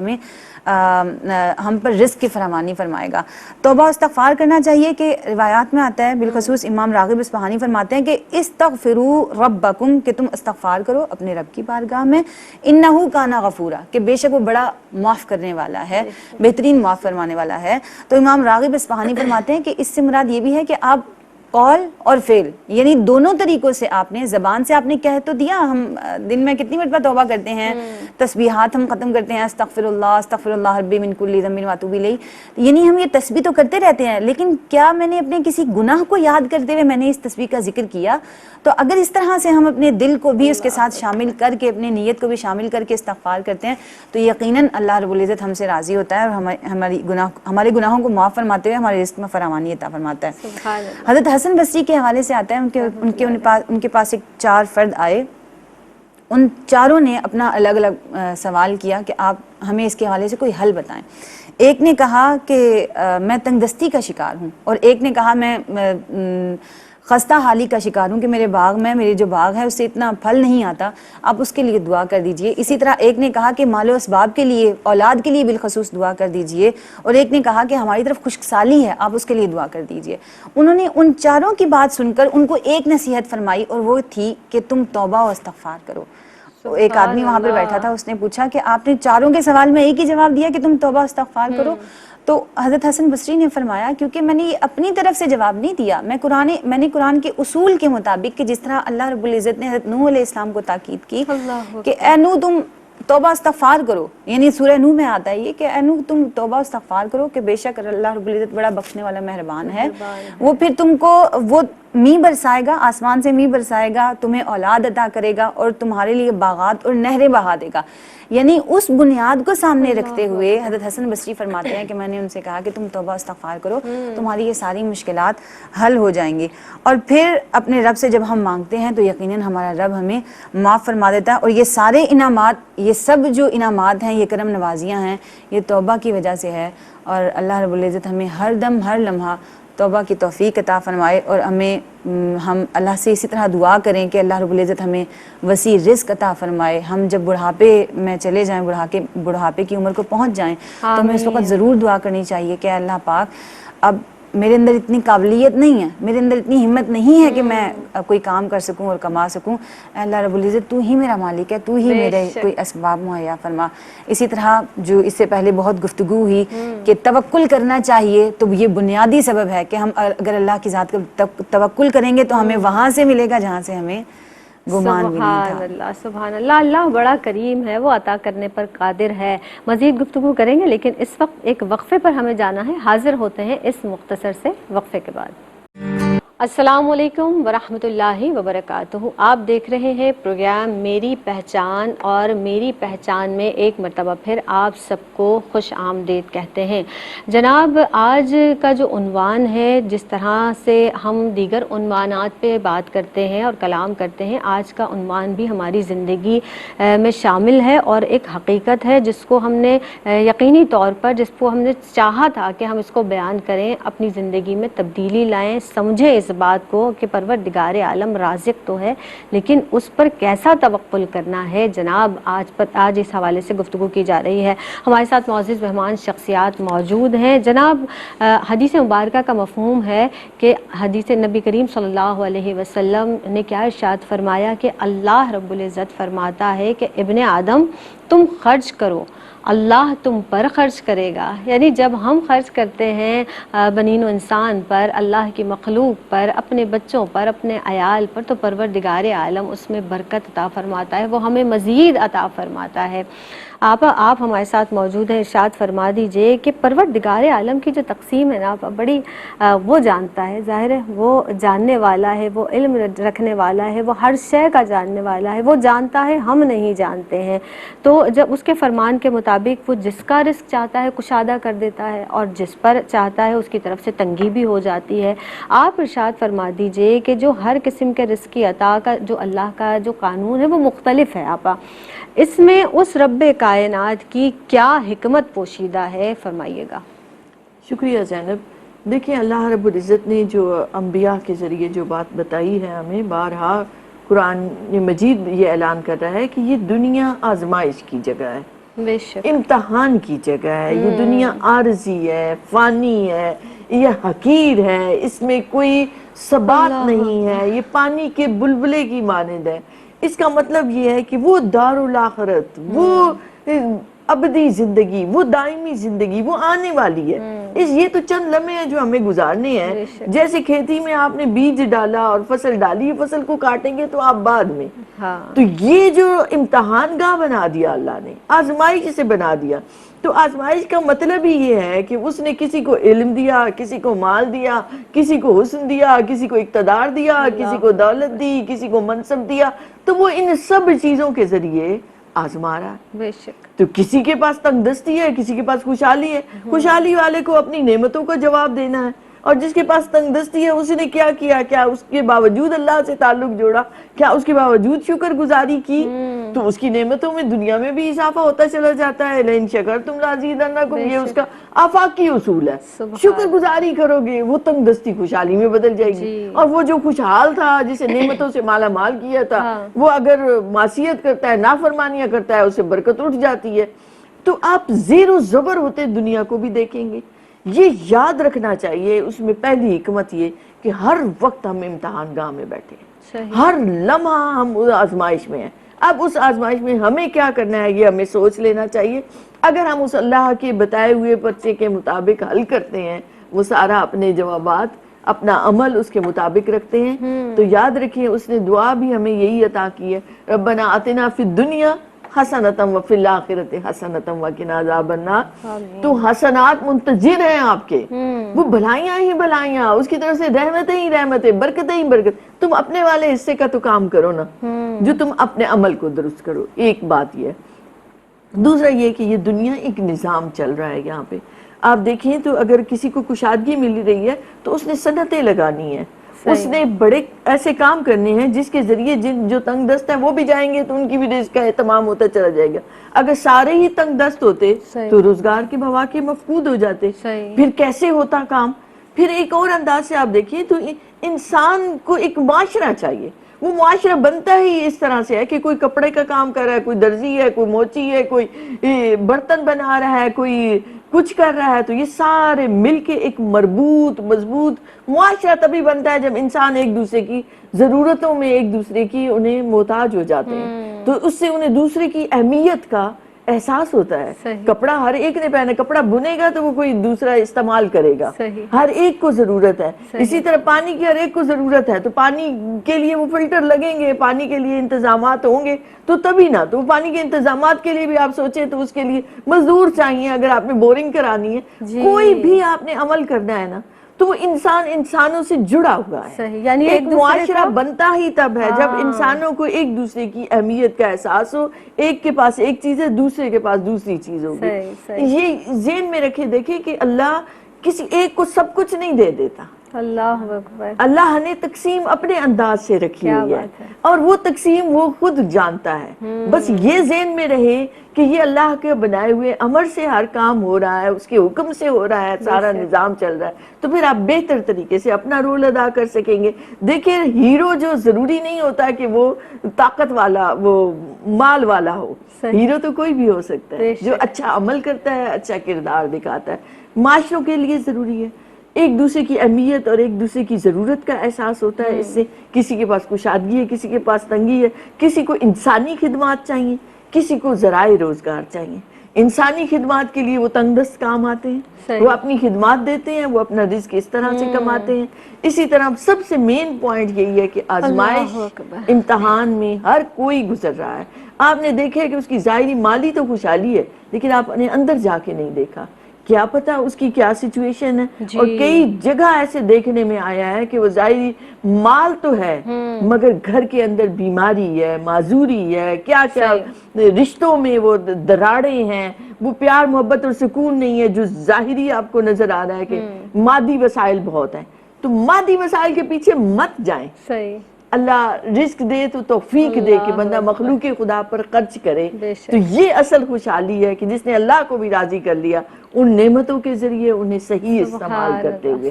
ہم پر رزق کی فراوانی فرمائے گا. توبہ استغفار کرنا چاہیے کہ روایات میں آتا ہے، بالخصوص امام راغب اصفہانی فرماتے ہیں کہ استغفروا ربکم، کہ تم استغفار کرو اپنے رب کی بارگاہ میں، انہ کان غفورا، کہ بے شک وہ بڑا معاف کرنے والا ہے، بہترین معاف فرمانے والا ہے. تو امام راغب اصفہانی فرماتے ہیں کہ اس سے مراد یہ بھی ہے کہ آپ قول اور فعل، یعنی دونوں طریقوں سے آپ نے، زبان سے آپ نے کہہ تو دیا، ہم دن میں کتنی مرتبہ توبہ کرتے ہیں، تسبیحات ہم ختم کرتے ہیں، استغفر اللہ ربی من کل ذنب واتوب الیہ، یعنی ہم یہ تسبیح تو کرتے رہتے ہیں، لیکن کیا میں نے اپنے کسی گناہ کو یاد کرتے ہوئے میں نے اس تسبیح کا ذکر کیا؟ تو اگر اس طرح سے ہم اپنے دل کو بھی اس کے ساتھ شامل کر کے، اپنے نیت کو بھی شامل کر کے استغفار کرتے ہیں، تو یقیناً اللہ رب العزت ہم سے راضی ہوتا ہے اور ہمارے گناہوں کو معاف فرماتے ہوئے ہمارے رزق میں فراوانی عطا فرماتا ہے. حضرت حسن بصری کے حوالے سے آتا ہے، ان کے پاس ایک 4 فرد آئے، ان چاروں نے اپنا الگ الگ سوال کیا کہ آپ ہمیں اس کے حوالے سے کوئی حل بتائیں. ایک نے کہا کہ میں تنگ دستی کا شکار ہوں، اور ایک نے کہا میں خستہ حالی کا شکار ہوں کہ میرے جو باغ ہے اس سے اتنا پھل نہیں آتا، آپ اس کے لیے دعا کر دیجئے. اسی طرح ایک نے کہا کہ مال و اسباب کے لیے، اولاد کے لیے بالخصوص دعا کر دیجئے، اور ایک نے کہا کہ ہماری طرف خشک سالی ہے، آپ اس کے لیے دعا کر دیجئے. انہوں نے ان چاروں کی بات سن کر ان کو ایک نصیحت فرمائی، اور وہ تھی کہ تم توبہ و استغفار کرو. ایک آدمی وہاں پہ بیٹھا تھا، اس نے پوچھا کہ آپ نے چاروں کے سوال میں ایک ہی جواب دیا کہ تم توبہ استغفار کرو. تو حضرت حسن بصری نے فرمایا کیونکہ میں نے یہ اپنی طرف سے جواب نہیں دیا، میں نے قرآن کے اصول کے مطابق، کہ جس طرح اللہ رب العزت نے حضرت نوح علیہ السلام کو تاکید کی کہ اے نوح تم توبہ استغفار کرو، یعنی سورہ نوح میں آتا ہے یہ کہ اے نوح تم توبہ استغفار کرو کہ بے شک اللہ رب العزت بڑا بخشنے والا مہربان ہے. وہ پھر تم کو وہ می برسائے گا، آسمان سے می برسائے گا، تمہیں اولاد عطا کرے گا، اور تمہارے لیے باغات اور نہریں بہا دے گا. یعنی اس بنیاد کو سامنے رکھتے ہوئے حضرت حسن بصری فرماتے ہیں کہ میں نے ان سے کہا کہ تم توبہ استغفار کرو، تمہاری یہ ساری مشکلات حل ہو جائیں گی. اور پھر اپنے رب سے جب ہم مانگتے ہیں تو یقیناً ہمارا رب ہمیں معاف فرما دیتا ہے. اور یہ سارے انعامات، یہ سب جو انعامات ہیں، یہ کرم نوازیاں ہیں، یہ توبہ کی وجہ سے ہے. اور اللہ رب العزت ہمیں ہر دم ہر لمحہ توبہ کی توفیق عطا فرمائے، اور ہم اللہ سے اسی طرح دعا کریں کہ اللہ رب العزت ہمیں وسیع رزق عطا فرمائے. ہم جب بڑھاپے میں چلے جائیں، بڑھاپے کی عمر کو پہنچ جائیں، تو ہمیں اس وقت ضرور دعا کرنی چاہیے کہ اللہ پاک اب میرے اندر اتنی قابلیت نہیں ہے، میرے اندر اتنی ہمت نہیں ہے کہ میں کوئی کام کر سکوں اور کما سکوں. اے اللہ رب العزت تو ہی میرا مالک ہے، تو ہی میرے کوئی اسباب مہیا فرما. اسی طرح جو اس سے پہلے بہت گفتگو ہوئی کہ توکل کرنا چاہیے، تو یہ بنیادی سبب ہے کہ ہم اگر اللہ کی ذات کا توکل کریں گے تو ہمیں وہاں سے ملے گا جہاں سے ہمیں گمان بھی نہیں
سبحان
تھا۔
اللہ سبحان اللہ، اللہ بڑا کریم ہے، وہ عطا کرنے پر قادر ہے۔ مزید گفتگو کریں گے لیکن اس وقت ایک وقفے پر ہمیں جانا ہے، حاضر ہوتے ہیں اس مختصر سے وقفے کے بعد۔ السلام علیکم ورحمۃ اللہ وبرکاتہ، آپ دیکھ رہے ہیں پروگرام میری پہچان، اور میری پہچان میں ایک مرتبہ پھر آپ سب کو خوش آمدید کہتے ہیں۔ جناب، آج کا جو عنوان ہے، جس طرح سے ہم دیگر عنوانات پہ بات کرتے ہیں اور کلام کرتے ہیں، آج کا عنوان بھی ہماری زندگی میں شامل ہے اور ایک حقیقت ہے جس کو ہم نے یقینی طور پر، جس کو ہم نے چاہا تھا کہ ہم اس کو بیان کریں، اپنی زندگی میں تبدیلی لائیں، سمجھیں اس بات کو کہ پروردگار عالم رازق تو ہے لیکن اس پر کیسا توکل کرنا ہے۔ جناب، آج اس حوالے سے گفتگو کی جا رہی ہے۔ ہمارے ساتھ معزز مہمان شخصیات موجود ہیں۔ جناب، حدیث مبارکہ کا مفہوم ہے کہ حدیث نبی کریم صلی اللہ علیہ وسلم نے کیا ارشاد فرمایا کہ اللہ رب العزت فرماتا ہے کہ ابن آدم تم خرچ کرو، اللہ تم پر خرچ کرے گا۔ یعنی جب ہم خرچ کرتے ہیں بنین و انسان پر، اللہ کی مخلوق پر، اپنے بچوں پر، اپنے عیال پر، تو پروردگار عالم اس میں برکت عطا فرماتا ہے، وہ ہمیں مزید عطا فرماتا ہے۔ آپ ہمارے ساتھ موجود ہیں، ارشاد فرما دیجئے کہ پروردگار عالم کی جو تقسیم ہے نا، بڑی وہ جانتا ہے، ظاہر ہے وہ جاننے والا ہے، وہ علم رکھنے والا ہے، وہ ہر شے کا جاننے والا ہے، وہ جانتا ہے، ہم نہیں جانتے ہیں۔ تو جب اس کے فرمان کے مطابق وہ جس کا رزق چاہتا ہے کشادہ کر دیتا ہے، اور جس پر چاہتا ہے اس کی طرف سے تنگی بھی ہو جاتی ہے۔ آپ ارشاد فرما دیجئے کہ جو ہر قسم کے رزق کی عطا کا جو اللہ کا جو قانون ہے وہ مختلف ہے، آپا اس میں اس رب کائنات کی کیا حکمت پوشیدہ ہے، فرمائیے گا۔
شکریہ زینب۔ دیکھیں، اللہ رب العزت نے جو انبیاء کے ذریعے جو بات بتائی ہے ہمیں، بارہا قرآن مجید یہ اعلان کر رہا ہے کہ یہ دنیا آزمائش کی جگہ ہے،
بے شک،
امتحان کی جگہ ہے، یہ دنیا عارضی ہے، فانی ہے، یہ حقیر ہے، اس میں کوئی ثبات نہیں ہے، یہ پانی کے بلبلے کی مانند ہے۔ اس کا مطلب یہ ہے کہ وہ دار الاخرت، وہ ابدی زندگی، وہ دائمی زندگی، وہ آنے والی ہے۔ یہ تو چند لمحے ہیں جو ہمیں گزارنے ہیں۔ جیسے کھیتی میں آپ نے بیج ڈالا اور فصل ڈالی، فصل کو کاٹیں گے تو آپ بعد میں، تو یہ جو امتحان گاہ بنا دیا اللہ نے، آزمائش سے بنا دیا۔ تو آزمائش کا مطلب ہی یہ ہے کہ اس نے کسی کو علم دیا، کسی کو مال دیا، کسی کو حسن دیا، کسی کو اقتدار دیا، کسی کو دولت دی، کسی کو منصب دیا، تو وہ ان سب چیزوں کے ذریعے آزما رہا ہے۔
بے شک،
تو کسی کے پاس تنگ دستی ہے، کسی کے پاس خوشحالی ہے، خوشحالی والے کو اپنی نعمتوں کا جواب دینا ہے، اور جس کے پاس تنگ دستی ہے اس نے کیا کیا، کیا اس کے باوجود اللہ سے تعلق جوڑا، کیا اس کے باوجود شکر گزاری کی، تو اس کی نعمتوں میں دنیا میں بھی اضافہ ہوتا چلا جاتا ہے۔ لئن شکرتم لازیدنکم، یہ اس کا آفاقی اصول ہے۔ شکر گزاری کرو گے وہ تنگ دستی خوشحالی میں بدل جائے گی، اور وہ جو خوشحال تھا، جسے نعمتوں سے مالا مال کیا تھا، وہ اگر معصیت کرتا ہے، نافرمانیاں کرتا ہے، اسے برکت اٹھ جاتی ہے۔ تو آپ زیر و زبر ہوتے دنیا کو بھی دیکھیں گے۔ یہ یاد رکھنا چاہیے، اس میں پہلی حکمت یہ کہ ہر وقت ہم امتحان گاہ میں بیٹھے ہیں، ہر لمحہ ہم آزمائش میں ہیں۔ اب اس آزمائش میں ہمیں کیا کرنا ہے، یہ ہمیں سوچ لینا چاہیے۔ اگر ہم اس اللہ کے بتائے ہوئے پرچے کے مطابق حل کرتے ہیں، وہ سارا اپنے جوابات، اپنا عمل اس کے مطابق رکھتے ہیں، تو یاد رکھیں اس نے دعا بھی ہمیں یہی عطا کی ہے، ربنا آتنا فی الدنیا حسنۃ وفی الآخرۃ حسنۃ وقنا عذاب النار۔ تو حسنات منتظر ہیں آپ کے، وہ بھلائیاں ہی بھلائیاں، اس کی طرف سے رحمتیں ہی رحمتیں، برکتیں ہی برکت۔ تم اپنے والے حصے کا تو کام کرو نا، جو تم اپنے عمل کو درست کرو۔ ایک بات یہ ہے۔ دوسرا یہ کہ یہ دنیا ایک نظام چل رہا ہے یہاں پہ۔ آپ دیکھیں تو اگر کسی کو کشادگی مل رہی ہے تو اس نے صنعتیں لگانی ہیں، اس نے بڑے ایسے کام کرنے ہیں جس کے ذریعے جو تنگ دست ہیں وہ بھی جائیں گے تو ان کی بھی رزق کا اہتمام ہوتا چلا جائے گا۔ اگر سارے ہی تنگ دست ہوتے تو روزگار کے مواقع مفقود ہو جاتے، پھر کیسے ہوتا کام۔ پھر ایک اور انداز سے آپ دیکھیں تو انسان کو ایک معاشرہ چاہیے۔ وہ معاشرہ بنتا ہی اس طرح سے ہے کہ کوئی کپڑے کا کام کر رہا ہے، کوئی درزی ہے، کوئی موچی ہے، کوئی برتن بنا رہا ہے، کوئی کچھ کر رہا ہے، تو یہ سارے مل کے ایک مربوط مضبوط معاشرہ تبھی بنتا ہے جب انسان ایک دوسرے کی ضرورتوں میں ایک دوسرے کی انہیں محتاج ہو جاتے ہیں، تو اس سے انہیں دوسرے کی اہمیت کا احساس ہوتا ہے.
صحیح.
کپڑا ہر ایک نے پہنا, کپڑا بنے گا تو وہ کوئی دوسرا استعمال کرے گا.
صحیح.
ہر ایک کو ضرورت ہے.
صحیح.
اسی طرح پانی کی ہر ایک کو ضرورت ہے, تو پانی کے لیے وہ فلٹر لگیں گے, پانی کے لیے انتظامات ہوں گے, تو تبھی نہ. تو پانی کے انتظامات کے لیے بھی آپ سوچیں تو اس کے لیے مزدور چاہیے. اگر آپ نے بورنگ کرانی ہے, کوئی بھی آپ نے عمل کرنا ہے نا, تو وہ انسان انسانوں سے جڑا ہوا ہے.
صحیح. یعنی
ایک معاشرہ بنتا ہی تب ہے جب انسانوں کو ایک دوسرے کی اہمیت کا احساس ہو. ایک کے پاس ایک چیز ہے, دوسرے کے پاس دوسری چیز ہوگی. یہ ذہن میں رکھے, دیکھیں کہ اللہ کسی ایک کو سب کچھ نہیں دے دیتا.
اللہ اکبر.
اللہ نے تقسیم اپنے انداز سے رکھی ہوئی ہے, اور وہ تقسیم وہ خود جانتا ہے. بس یہ ذہن میں رہے کہ یہ اللہ کے بنائے ہوئے امر سے ہر کام ہو رہا ہے, اس کے حکم سے ہو رہا ہے, سارا نظام چل رہا ہے, تو پھر آپ بہتر طریقے سے اپنا رول ادا کر سکیں گے. دیکھیں ہیرو جو ضروری نہیں ہوتا کہ وہ طاقت والا, وہ مال والا ہو. ہیرو تو کوئی بھی ہو سکتا ہے جو اچھا عمل کرتا ہے, اچھا کردار دکھاتا ہے. معاشروں کے لیے ضروری ہے ایک دوسرے کی اہمیت اور ایک دوسرے کی ضرورت کا احساس ہوتا ہے. اس سے کسی کے پاس کشادگی ہے, کسی کے پاس تنگی ہے, کسی کو انسانی خدمات چاہیے, کسی کو ذرائع روزگار چاہیے. انسانی خدمات کے لیے وہ تنگ دست کام آتے ہیں, وہ اپنی خدمات دیتے ہیں, وہ اپنا رزق اس طرح سے کماتے ہیں. اسی طرح سب سے مین پوائنٹ یہی ہے کہ آزمائش امتحان میں ہر کوئی گزر رہا ہے. آپ نے دیکھا کہ اس کی ظاہری مالی تو خوشحالی ہے, لیکن آپ نے اندر جا کے نہیں دیکھا, کیا پتا اس کی کیا سچویشن ہے. اور کئی جگہ ایسے دیکھنے میں آیا ہے کہ وہ ظاہری مال تو ہے مگر گھر کے اندر بیماری ہے, معذوری ہے, کیا کیا رشتوں میں وہ دراڑیں ہیں, وہ پیار محبت اور سکون نہیں ہے جو ظاہری آپ کو نظر آ رہا ہے کہ مادی وسائل بہت ہیں. تو مادی وسائل کے پیچھے مت جائیں. اللہ رزق دے تو توفیق دے کہ بندہ مخلوق خدا پر خرچ کرے. تو یہ اصل خوشحالی ہے کہ جس نے اللہ کو بھی راضی کر لیا ان نعمتوں کے ذریعے انہیں صحیح استعمال کرتے ہوئے.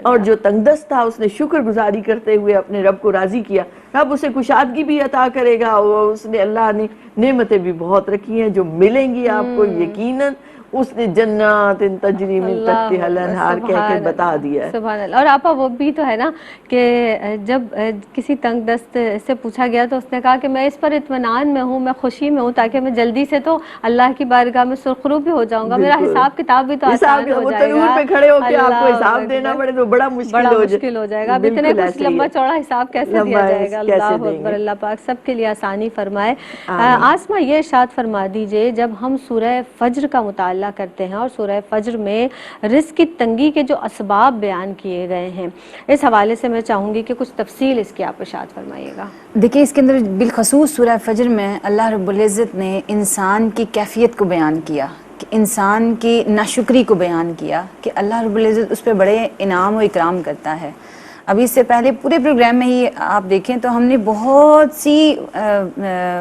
اور جو تنگ دست تھا اس نے شکر گزاری کرتے ہوئے اپنے رب کو راضی کیا, رب اسے کشادگی بھی عطا کرے گا. اور اس نے اللہ نے نعمتیں بھی بہت رکھی ہیں جو ملیں گی آپ کو یقیناً. اس نے جنات تجری من تحتها الانہار کہہ کے بتا دیا ہے.
سبحان اللہ. اور آپا وہ بھی تو ہے نا کہ جب کسی تنگ دست سے پوچھا گیا تو اس نے کہا کہ میں اس پر اطمینان میں ہوں, میں خوشی میں ہوں, تاکہ میں جلدی سے تو اللہ کی بارگاہ میں سرخرو بھی ہو جاؤں گا, میرا حساب کتاب بھی تو آسان ہو جائے گا.
تنور پہ کھڑے ہو کے آپ کو حساب دینا پڑے تو بڑا مشکل
ہو جائے گا. اب اتنے کچھ لمبا چوڑا حساب کیسے دیا جائے گا. اللہ اکبر. اللہ پاک سب کے لیے آسانی فرمائے. آسمہ یہ ارشاد فرما دیجئے, جب ہم سورہ فجر کا مطالعہ کرتے ہیں اور سورہ فجر میں رزق کی تنگی کے جو اسباب بیان کیے گئے ہیں, اس حوالے سے میں چاہوں گی کہ کچھ تفصیل اس کی آپ ارشاد فرمائیے گا.
دیکھیں اس کے اندر بالخصوص سورہ فجر میں اللہ رب العزت نے انسان کی کیفیت کو بیان کیا, کہ انسان کی ناشکری کو بیان کیا, کہ اللہ رب العزت اس پہ بڑے انعام و اکرام کرتا ہے. ابھی اس سے پہلے پورے پروگرام میں ہی آپ دیکھیں تو ہم نے بہت سی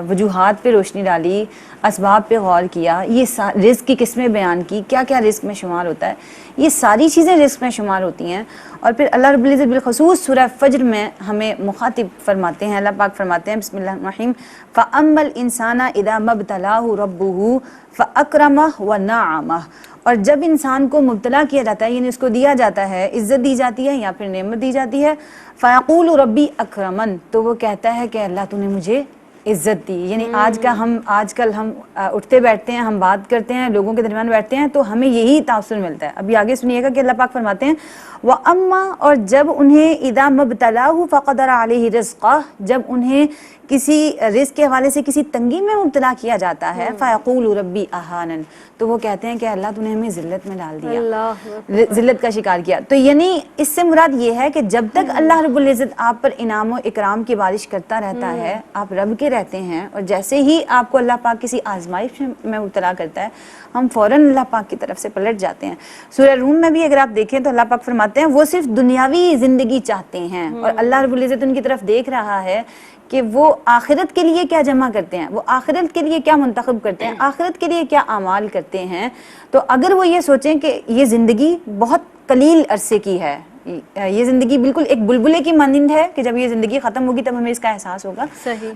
وجوہات پہ روشنی ڈالی, اسباب پہ غور کیا, یہ رزق کی قسمیں بیان کی, کیا کیا رزق میں شمار ہوتا ہے, یہ ساری چیزیں رزق میں شمار ہوتی ہیں. اور پھر اللہ رب العزت بالخصوص سورہ فجر میں ہمیں مخاطب فرماتے ہیں, اللہ پاک فرماتے ہیں بسم اللہ الرحمن الرحیم فَأَمَّا الْإِنسَانَ إِذَا مَا ابْتَلَاهُ رَبُّهُ فَأَكْرَمَهُ وَنَعَّمَهُ. اور جب انسان کو مبتلا کیا جاتا ہے, یعنی اس کو دیا جاتا ہے, عزت دی جاتی ہے یا پھر نعمت دی جاتی ہے, فَيَقُولُ رَبِّي أَكْرَمَنِ, تو وہ کہتا ہے کہ اللہ تو نے مجھے عزت دی. یعنی آج کل ہم اٹھتے بیٹھتے ہیں, ہم بات کرتے ہیں, لوگوں کے درمیان بیٹھتے ہیں تو ہمیں یہی تاثر ملتا ہے. ابھی آگے سنیے گا کہ اللہ پاک فرماتے ہیں وَأَمَّا, اور جب انہیں اِذَا مَبْتَلَاهُ فَقَدَرَ عَلَيْهِ رِزْقَهُ, جب انہیں کسی رزق کے حوالے سے کسی تنگی میں مبتلا کیا جاتا ہے, فَيَقُولُ رَبِّي أَهَانَنِ, تو وہ کہتے ہیں کہ اللہ تو نے ہمیں ذلت میں ڈال دیا, ذلت کا شکار کیا. تو یعنی اس سے مراد یہ ہے کہ جب تک اللہ رب العزت آپ پر انعام و اکرام کی بارش کرتا رہتا ہے, آپ رب کے رہتے ہیں, اور جیسے ہی آپ کو اللہ پاک کسی آزمائش میں مبتلا کرتا ہے, ہم فوراً اللہ پاک کی طرف سے پلٹ جاتے ہیں. سورہ روم میں بھی اگر آپ دیکھیں تو اللہ پاک فرماتے ہیں وہ صرف دنیاوی زندگی چاہتے ہیں, اور اللہ رب العزت ان کی طرف دیکھ رہا ہے کہ وہ آخرت کے لیے کیا جمع کرتے ہیں, وہ آخرت کے لیے کیا منتخب کرتے ہیں, آخرت کے لیے کیا اعمال کرتے ہیں. تو اگر وہ یہ سوچیں کہ یہ زندگی بہت قلیل عرصے کی ہے, یہ زندگی بالکل ایک بلبلے کی مانند ہے کہ جب یہ زندگی ختم ہوگی تب ہمیں اس کا احساس ہوگا,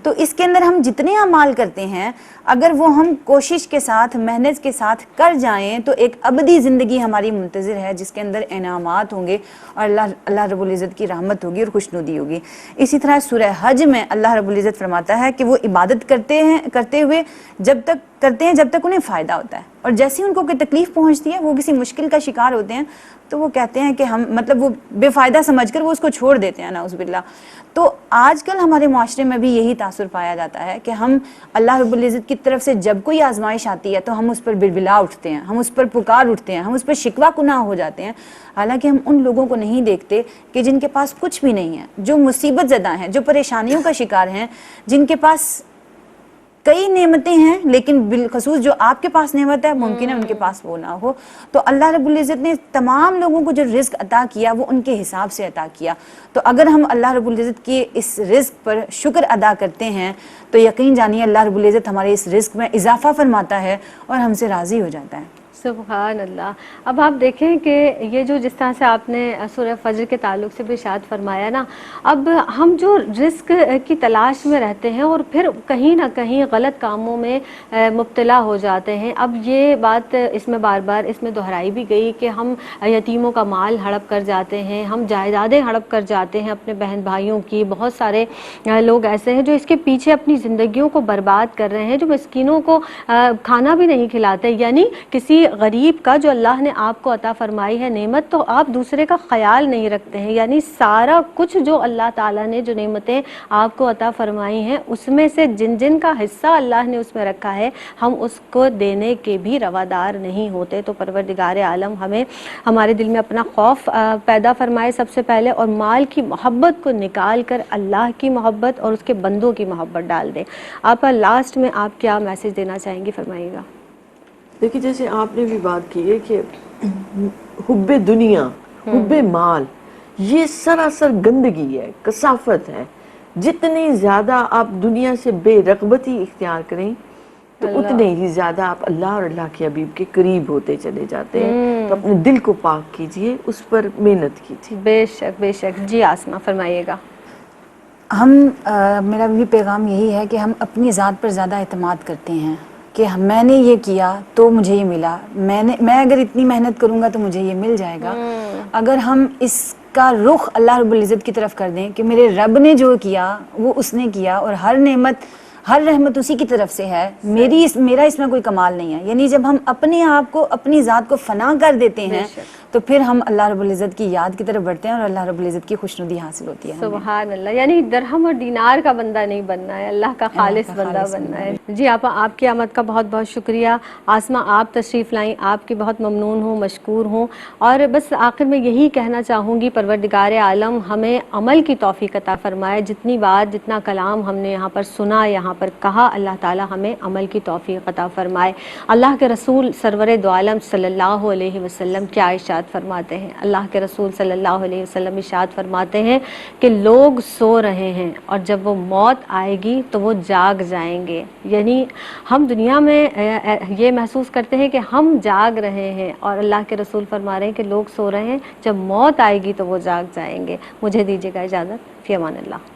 تو اس کے اندر ہم جتنے اعمال کرتے ہیں اگر وہ ہم کوشش کے ساتھ, محنت کے ساتھ کر جائیں تو ایک ابدی زندگی ہماری منتظر ہے جس کے اندر انعامات ہوں گے اور اللہ رب العزت کی رحمت ہوگی اور خوشنودی ہوگی. اسی طرح سورہ حج میں اللہ رب العزت فرماتا ہے کہ وہ عبادت کرتے ہوئے جب تک کرتے ہیں جب تک انہیں فائدہ ہوتا ہے، اور جیسے ہی ان کو کوئی تکلیف پہنچتی ہے، وہ کسی مشکل کا شکار ہوتے ہیں، تو وہ کہتے ہیں کہ ہم مطلب وہ بے فائدہ سمجھ کر وہ اس کو چھوڑ دیتے ہیں، نعوذ باللہ۔ تو آج کل ہمارے معاشرے میں بھی یہی تاثر پایا جاتا ہے کہ ہم اللہ رب العزت کی طرف سے جب کوئی آزمائش آتی ہے تو ہم اس پر بلبلا اٹھتے ہیں، ہم اس پر پکار اٹھتے ہیں، ہم اس پر شکوہ کناہ ہو جاتے ہیں، حالانکہ ہم ان لوگوں کو نہیں دیکھتے کہ جن کے پاس کچھ بھی نہیں ہے، جو مصیبت زدہ ہیں، جو پریشانیوں کا شکار ہیں، جن کے پاس کئی نعمتیں ہیں لیکن بالخصوص جو آپ کے پاس نعمت ہے ممکن ہے ان کے پاس وہ نہ ہو۔ تو اللہ رب العزت نے تمام لوگوں کو جو رزق عطا کیا وہ ان کے حساب سے عطا کیا، تو اگر ہم اللہ رب العزت کے اس رزق پر شکر ادا کرتے ہیں تو یقین جانیے اللہ رب العزت ہمارے اس رزق میں اضافہ فرماتا ہے اور ہم سے راضی ہو جاتا ہے۔
سبحان اللہ۔ اب آپ دیکھیں کہ یہ جو جس طرح سے آپ نے سورہ فجر کے تعلق سے بھی ارشاد فرمایا نا، اب ہم جو رزق کی تلاش میں رہتے ہیں اور پھر کہیں نہ کہیں غلط کاموں میں مبتلا ہو جاتے ہیں، اب یہ بات اس میں بار بار اس میں دہرائی بھی گئی کہ ہم یتیموں کا مال ہڑپ کر جاتے ہیں، ہم جائیدادیں ہڑپ کر جاتے ہیں اپنے بہن بھائیوں کی، بہت سارے لوگ ایسے ہیں جو اس کے پیچھے اپنی زندگیوں کو برباد کر رہے ہیں، جو مسکینوں کو کھانا بھی نہیں کھلاتے، یعنی کسی غریب کا جو اللہ نے آپ کو عطا فرمائی ہے نعمت، تو آپ دوسرے کا خیال نہیں رکھتے ہیں، یعنی سارا کچھ جو اللہ تعالیٰ نے جو نعمتیں آپ کو عطا فرمائی ہیں اس میں سے جن جن کا حصہ اللہ نے اس میں رکھا ہے ہم اس کو دینے کے بھی روادار نہیں ہوتے۔ تو پروردگار عالم ہمیں ہمارے دل میں اپنا خوف پیدا فرمائے سب سے پہلے، اور مال کی محبت کو نکال کر اللہ کی محبت اور اس کے بندوں کی محبت ڈال دے۔ آپ لاسٹ میں آپ کیا میسج دینا چاہیں گی، فرمائیے گا۔
دیکھیے جیسے آپ نے بھی بات کی ہے کہ حب دنیا، حب مال، یہ سراسر گندگی ہے، کثافت ہے۔ جتنی زیادہ آپ دنیا سے بے رغبتی اختیار کریں تو اتنے ہی زیادہ آپ اللہ اور اللہ کے حبیب کے قریب ہوتے چلے جاتے ہیں۔ تو اپنے دل کو پاک کیجئے، اس پر محنت کیجئے۔
بے شک بے شک۔ جی آسمہ فرمائیے گا۔
میرا بھی پیغام یہی ہے کہ ہم اپنی ذات پر زیادہ اعتماد کرتے ہیں کہ میں نے یہ کیا تو مجھے یہ ملا، میں اگر اتنی محنت کروں گا تو مجھے یہ مل جائے گا۔ اگر ہم اس کا رخ اللہ رب العزت کی طرف کر دیں کہ میرے رب نے جو کیا وہ اس نے کیا، اور ہر نعمت ہر رحمت اسی کی طرف سے ہے، میرا اس میں کوئی کمال نہیں ہے، یعنی جب ہم اپنے آپ کو اپنی ذات کو فنا کر دیتے ہیں تو پھر ہم اللہ رب العزت کی یاد کی طرف بڑھتے ہیں اور اللہ رب العزت کی خوشنودی حاصل ہوتی ہے۔
سبحان اللہ، یعنی درہم اور دینار کا بندہ نہیں بننا ہے، اللہ کا خالص بندہ بننا ہے۔ جی آپ کی آمد کا بہت بہت شکریہ آسمہ، آپ تشریف لائیں، آپ کی بہت ممنون ہوں، مشکور ہوں، اور بس آخر میں یہی کہنا چاہوں گی پروردگار عالم ہمیں عمل کی توفیق عطا فرمائے۔ جتنی بات جتنا کلام ہم نے یہاں پر سنا، یہاں پر کہا، اللہ تعالی ہمیں عمل کی توفیق عطا فرمائے۔ اللہ کے رسول سرور دو عالم صلی اللہ علیہ وسلم کیا ارشاد فرماتے ہیں؟ اللہ کے رسول صلی اللہ علیہ وسلم ارشاد فرماتے ہیں کہ لوگ سو رہے ہیں اور جب وہ موت آئے گی تو وہ جاگ جائیں گے، یعنی ہم دنیا میں یہ محسوس کرتے ہیں کہ ہم جاگ رہے ہیں، اور اللہ کے رسول فرما رہے ہیں کہ لوگ سو رہے ہیں، جب موت آئے گی تو وہ جاگ جائیں گے۔ مجھے دیجیے گا اجازت، فی امان اللہ۔